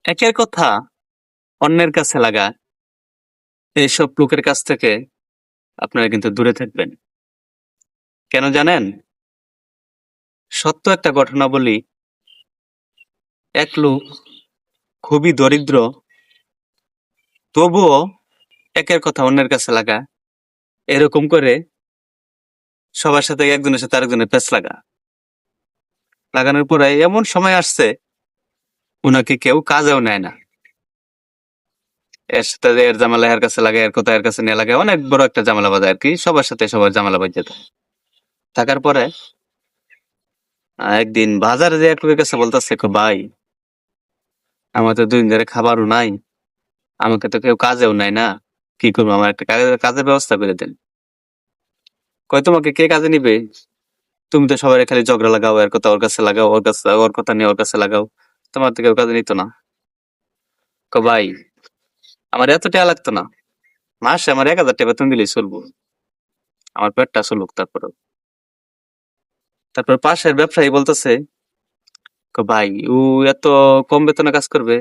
একের কথা অন্যের কাছে লাগা, এইসব লোকের কাছ থেকে আপনারা কিন্তু দূরে থাকবেন। কেন জানেন? সত্য একটা ঘটনা বলি। এক লোক খুবই দরিদ্র, তবুও একের কথা অন্যের কাছে লাগা, এরকম করে সবার সাথে একজনের সাথে আরেকজনের প্যাচ লাগানোর পরে এমন সময় আসছে উনাকে কেউ কাজেও নেয় না। এর সাথে এর জামালা এর কাছে লাগে, এর কথা এর কাছে নিয়ে লাগে, অনেক বড় একটা ঝামেলা বাজে আর কি। সবার সাথে সবার ঝামেলা বাজে থাকার পরে একদিন বাজারে যে এক লোকের কাছে বলতেছে, ভাই আমার তো 2 দিন ধরে খাবারও নাই, আমাকে তো কেউ কাজেও নাই না, কি করবো, আমার একটা কাজের ব্যবস্থা করে দেন। কয়, তোমাকে কে কাজে নিবে? তুমি তো সবাই খালি ঝগড়া লাগাও, এর কথা ওর কাছে লাগাও, ওর কাছে ওর কথা নিয়ে ওর কাছে লাগাও, তোমার তো কেউ কাজে নিত না। ভাই আমার এত টাকা লাগতো না, মাসে আমার 1,000 টাকা বেতন দিলেই চলবো, আমার পেটটা চলুক। তারপর পাশের ব্যবসায়ী বলতেছে, ভাই ও এত কম বেতনে কাজ করবে,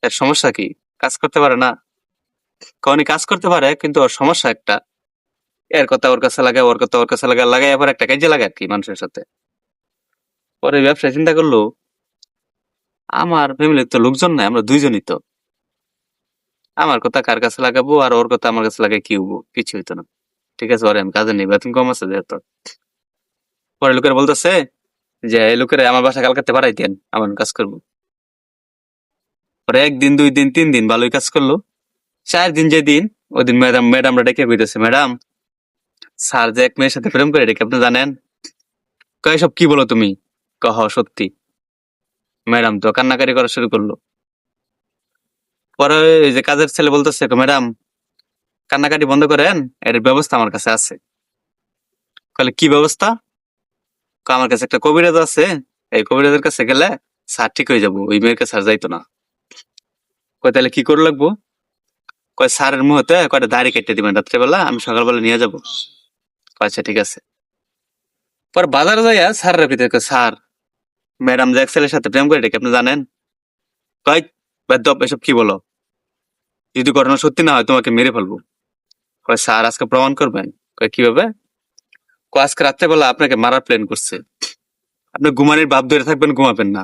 এর সমস্যা কি? কাজ করতে পারে না? উনি কাজ করতে পারে, কিন্তু ওর সমস্যা একটা, এর কথা ওর কাছে লাগায়, ওর কথা ওর কাছে লাগায়, লাগাই আবার একটা কাজে লাগে আর কি মানুষের সাথে। পরে ব্যবসায়ী চিন্তা করলো, আমার ফ্যামিলির তো লোকজন নাই, আমরা দুইজনই তো, আমার কথা কার কাছে লাগাবো আর ওর কথা আমার কাছে লাগাই কি হবো? কিছু হইতো না। ঠিক আছে, ওরে আমি কাজে নেই, বেতন কম আছে যেহেতু। পরে লোকের বলতেছে যে এই লোকের আমার বাসা কালকাতে পাঠাই দেন, আমার কাজ করবো। পরে 1 দিন 2 দিন 3 দিন ভালোই কাজ করলো। 4 দিন যেদিন, ওই দিন ম্যাডামরা ডেকে কইতেছে, ম্যাডাম স্যার যে এক মেয়ের সাথে প্রেম করে, ডেকে আপনি জানেন? কয়, সব কি বলো তুমি? কহ সত্যি। ম্যাডাম তো কান্নাকারি করা শুরু করলো। পরে ওই যে কাজের ছেলে বলতেছে, ম্যাডাম কান্নাকাটি বন্ধ করেন, এর ব্যবস্থা আমার কাছে আছে। কলে, কি ব্যবস্থা? আমার কাছে একটা কবিরাজ আছে, এই কবিরাজের কাছে গেলে স্যার ঠিক হয়ে যাবো, ওই মেয়ের কাছে আর যাইতো না। কয়, তাহলে কি করে লাগবো? কয়, স্যারের মুহূর্তে কয়টা দাড়ি কেটে দিবেন রাত্রেবেলা, আমি সকালবেলা নিয়ে যাবো। আচ্ছা ঠিক আছে। পর বাজারে যাইয়া স্যারের ভিতরে কয়, স্যার ম্যাডাম যে এক ছেলের সাথে প্রেম করে, ডেকে আপনি জানেন? কয়, বেদ্যপ এসব কি বলো, যদি ঘটনা সত্যি না হয় তোমাকে মেরে ফেলবো। কয়, স্যার আজকে প্রমাণ করবেন? কয়, কিভাবে? কয়, আজকে রাত্রেবেলা আপনাকে মারার প্ল্যান করছে, আপনি ঘুমানির ভাব ধরে থাকবেন, ঘুমাবেন না,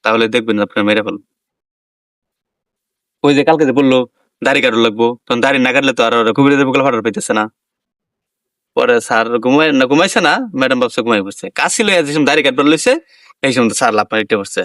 তাহলে দেখবেন আপনার মেরে ফেলবো। ওই যে কালকে যে বললো দাড়ি কাটু লাগবো, তখন দাড়ি না কাটলে তো আর ওরা কবিরাজের বকলে ফাটার পাইতেছে না। পরে স্যার ঘুমাইছে না, ম্যাডাম ভাবছে ঘুমাই পড়ছে, কাশি লইয়া যে সময় দাড়ি কাটবার লইছে, এই সময় স্যার লাভ মারিতে পড়ছে।